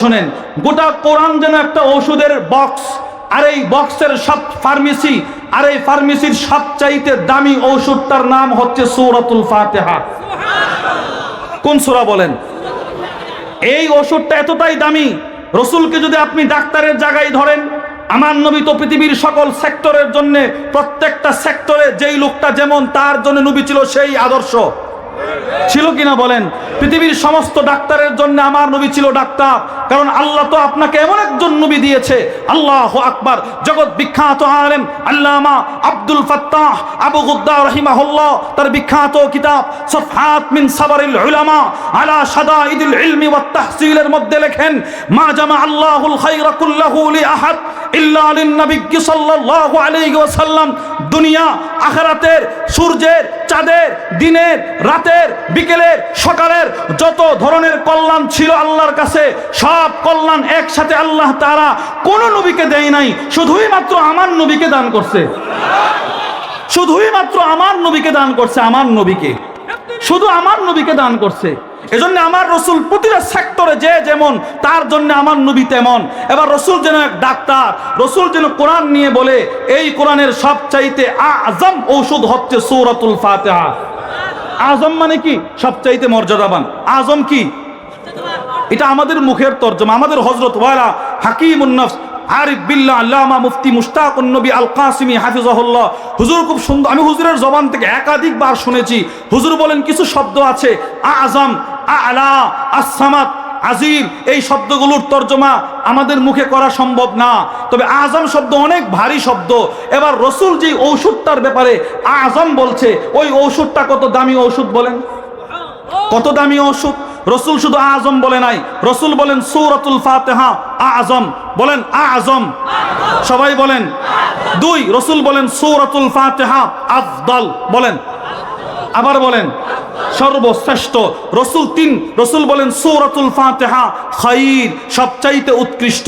শুনেন, গোটা কোরআন যেন একটা ওষুধের বক্স, আর এই বক্সের সব ফার্মেসি, আর এই ফার্মেসির সবচাইতে দামি ওষুধটার নাম হচ্ছে সূরাতুল ফাতিহা। কোন সূরা বলেন? এই ওষুধটা এতটাই দামি, রসুলকে যদি আপনি ডাক্তারের জায়গায় ধরেন, আমার নবী তো পৃথিবীর সকল সেক্টরের জন্য, প্রত্যেকটা সেক্টরে যেই লোকটা যেমন তার জন্য নবী ছিল সেই আদর্শ ছিল কিনা বলেন? পৃথিবীর সমস্ত ডাক্তারের জন্য আমার নবী ছিল ডাক্তার, কারণ আল্লাহ তো আপনাকে এমন একজন নবী দিয়েছে। আল্লাহু আকবার। জগৎ বিখ্যাত আলেম আল্লামা আব্দুল ফাত্তাহ আবু গুদ্দা রাহিমাহুল্লাহ তার বিখ্যাত কিতাব সফহাত মিন সাবরিল উলামা আলা শাদাইদিল ইলমি ওয়াত তাহসিলের মধ্যে লেখেন, মা জামা আল্লাহুল খায়রা কুল্লাহু লি আহাদ ইল্লা লিন নবী সাল্লাল্লাহু আলাইহি ওয়াসাল্লাম। দুনিয়া আখিরাতের, সূর্যের, চাঁদের, দিনের, রাতের, বিকেলের, সকালের যত ধরনের কল্যাণ ছিল আল্লাহর কাছে, সব কল্যাণ একসাথে আল্লাহ তাআলা কোন নবীকে দেয় নাই, শুধুই মাত্র আমার নবীকে দান করছে। শুধুই মাত্র আমার নবীকে দান করছে। আমার নবীকে, শুধু আমার নবীকে দান করছে। এজন্য আমার রসুল প্রতিটা সেক্টরে যে যেমন, তার জন্য আমার নবী তেমন। এবার রসুল যেন এক ডাক্তার, রসুল যেন কোরআন নিয়ে বলে, এই কোরআনের সবচাইতে আজম ঔষধ হচ্ছে সূরাতুল ফাতিহা। আজম মানে কি? সবচাইতে মর্যাদাবান। আজম কি? এটা আমাদের মুখের তর্জমা। আমাদের হযরত ওয়ালা হাকিমুন নফস আরিফ বিল্লাহ আল্লামা মুফতি মুশতাকুন নবী আল কাসিমি হাফিজাহুল্লাহ, হুজুর খুব সুন্দর, আমি হুজুরের জবান থেকে একাধিকবার শুনেছি। হুজুর বলেন কিছু শব্দ আছে, আজম, আলা, আসসামাদ, আজিম, এই শব্দগুলোর তর্জমা আমাদের মুখে করা সম্ভব না, তবে আজম শব্দ অনেক ভারী শব্দ। এবার রসুল যে ঔষধটার ব্যাপারে আজম বলছে, ওই ঔষধটা কত দামি ঔষধ বলেন? কত দামি ঔষধ! রসুল শুধু আজম বলে নাই, রসুল বলেন সূরাতুল ফাতিহা আজম। বলেন আজম, সবাই বলেন। দুই, রসুল বলেন সূরাতুল ফাতিহা আফদল। বলেন, আবার বলেন সর্বশ্রেষ্ঠ। রসুল তিন, রসুল বলেন সূরাতুল ফাতিহা খায়র, সবচাইতে উৎকৃষ্ট।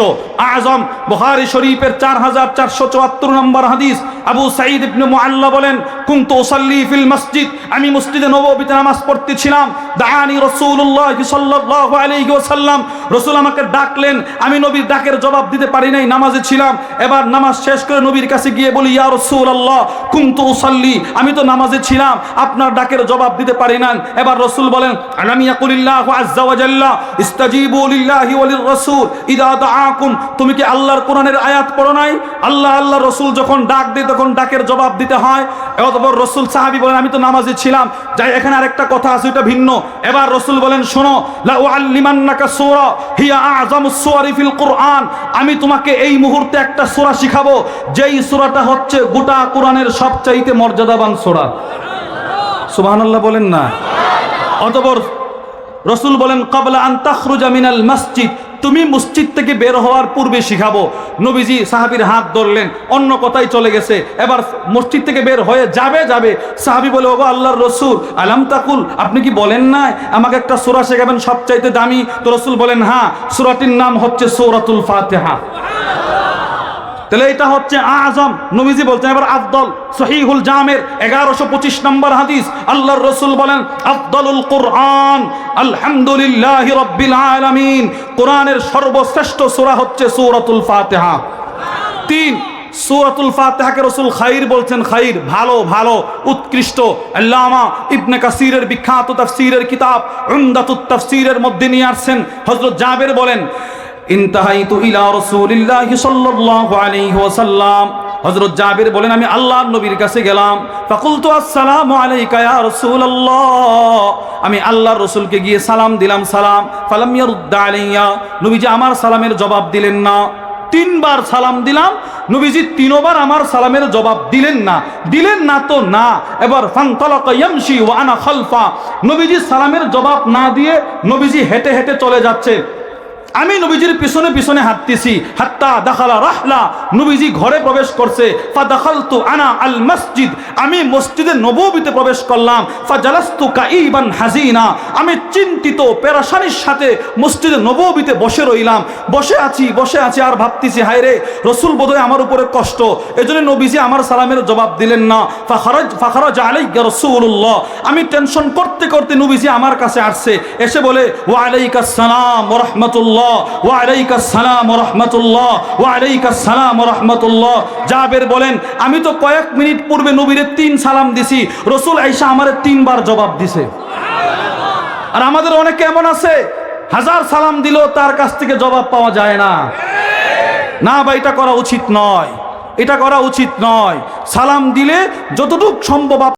আজম, বুখারী শরীফের 4474 নম্বর হাদিস। আবু সাঈদ ইবনে মুআল্লা বলেন, কুনতু উসাল্লি ফিল মসজিদ, আমি মসজিদে নববীতে নামাজ পড়তেছিলাম। দাআনি রাসূলুল্লাহ সাল্লাল্লাহু আলাইহি ওয়াসাল্লাম, রাসূল আমাকে ডাকলেন, আমি নবীর ডাকের জবাব দিতে পারি নাই, নামাজে ছিলাম। এবার নামাজ শেষ করে নবীর কাছে গিয়ে বলি, ইয়া রাসূলুল্লাহ কুনতু উসাল্লি, আমি তো নামাজে ছিলাম, আপনার ডাকের জবাব দিতে পারি না। এবার রসুল বলেন, আলাম ইয়াকুলিল্লাহু আযজা ওয়া জাল্লা ইস্তাজিবু লিল্লাহি ওয়া লির রাসূল ইযা দাআকুম, তুমি কি আল্লাহর কোরআনের আয়াত পড়ো নাই? আল্লাহ রসুল যখন ডাক দেয় তখন ডাকের জবাব দিতে হয়। এবার রসুল, সাহাবী বলেন, আমি তো নামাজে ছিলাম। যাই, এখানে আরেকটা কথা আছে, ওটা ভিন্ন। এবার রসুল বলেন, শোনো, লা উআল্লিমান্নাকা সূরা হিয়া আযমুস সুওয়ারি ফিল কুরআন, আমি তোমাকে এই মুহূর্তে একটা সূরা শিখাবো, যেই সূরাটা হচ্ছে গোটা কোরআনের সবচাইতে মর্যাদাবান সূরা। সুবহানাল্লাহ বলেন না? অতঃপর রসুল বলেন, ক্বাবলা আন তাখরুজা মিনাল মসজিদ, তুমি মসজিদ থেকে বের হওয়ার পূর্বে শিখাবো। নবীজি সাহাবীর হাত ধরলেন, অন্য কথাই চলে গেছে। এবার মসজিদ থেকে বের হয়ে যাবে, সাহাবী বলে, ওগো আল্লাহর রসুল, আলাম তাকুল, আপনি কি বলেন না আমাকে একটা সূরা শেখাবেন সবচাইতে দামি? তো রসুল বলেন, হ্যাঁ, সূরাটির নাম হচ্ছে সূরাতুল ফাতিহা। তাহলে এটা হচ্ছে আজম। নবীজি বলছেন এবার আফদল। সহিহুল জামের 1125 নম্বর হাদিস, আল্লাহর রাসূল বলেন, আফদলুল কুরআন আলহামদুলিল্লাহি রাব্বিল আলামিন, কোরআনের সর্বশ্রেষ্ঠ সূরা হচ্ছে সূরাতুল ফাতিহা। 3, সূরাতুল ফাতিহাকে রাসূল খায়র বলছেন, খায়র, ভালো, ভালো, উৎকৃষ্ট। আল্লামা ইবনে কাসিরের বিখ্যাত তাফসীরের কিতাব উমদাতুত তাফসীরের মধ্যে নিয়ে আসছেন, হযরত জাবের বলেন, ইনতাহাইতু ইলা রাসূলিল্লাহি সাল্লাল্লাহু আলাইহি ওয়াসাল্লাম, হযরত জাবের বলেন, আমি আল্লাহর নবীর কাছে গেলাম। ফাকুলতু আসসালামু আলাইকা ইয়া রাসূলুল্লাহ, আমি আল্লাহর রাসূলকে গিয়ে সালাম দিলাম, সালাম। ফালাম ইয়ারুদ্দা আলাইয়া, নবীজি আমার সালামের জবাব দিলেন না। 3 বার সালাম দিলাম, নবীজি 3 বার আমার সালামের জবাব দিলেন না তো না। এবার ফানতালাকা ইয়ামশি ওয়া আনা খালফা, নবীজি সালামের জবাব না দিয়ে নবীজি হেঁটে হেঁটে চলে যাচ্ছে, আমি নবীজির পিছনে পিছনে হাঁটতেছি। হাত্তা দাখালা রাহলা, নবীজি ঘরে প্রবেশ করছে। ফাদাখালতু আনা আল মসজিদ, আমি মসজিদে নববীতে প্রবেশ করলাম। ফাজালাস্তু কাইবান হাজিনা, আমি চিন্তিত পেরেশানির সাথে মসজিদে নববীতে বসে রইলাম। বসে আছি আর ভাবতেছি, হায় রে, রসুল বোধহয় আমার উপরে কষ্ট, এজন্য নবীজি আমার সালামের জবাব দিলেন না। ফাখারাজ আলাইকা রাসূলুল্লাহ, আমি টেনশন করতে করতে নবীজি আমার কাছে আসছে, এসে বলে, ওয়া আলাইকাস সালাম ওয়া রাহমাতুল্লাহ রাহমাতুল্লাহ ওয়া আলাইকাস সালাম ওয়া রাহমাতুল্লাহ ওয়া আলাইকাস সালাম ওয়া রাহমাতুল্লাহ। জাবের বলেন আমি তো কয়েক মিনিট পূর্বে নবীরে 3 সালাম দিছি, রাসূল আয়েশা আমারে 3 বার জবাব দিছে। আর আমাদের অনেকে এমন আছে 1000 সালাম দিলেও তার কাছ থেকে জবাব পাওয়া যায় না। না ভাই, এটা করা উচিত নয়, এটা করা উচিত নয়। সালাম দিলে যতটুকু সম্ভব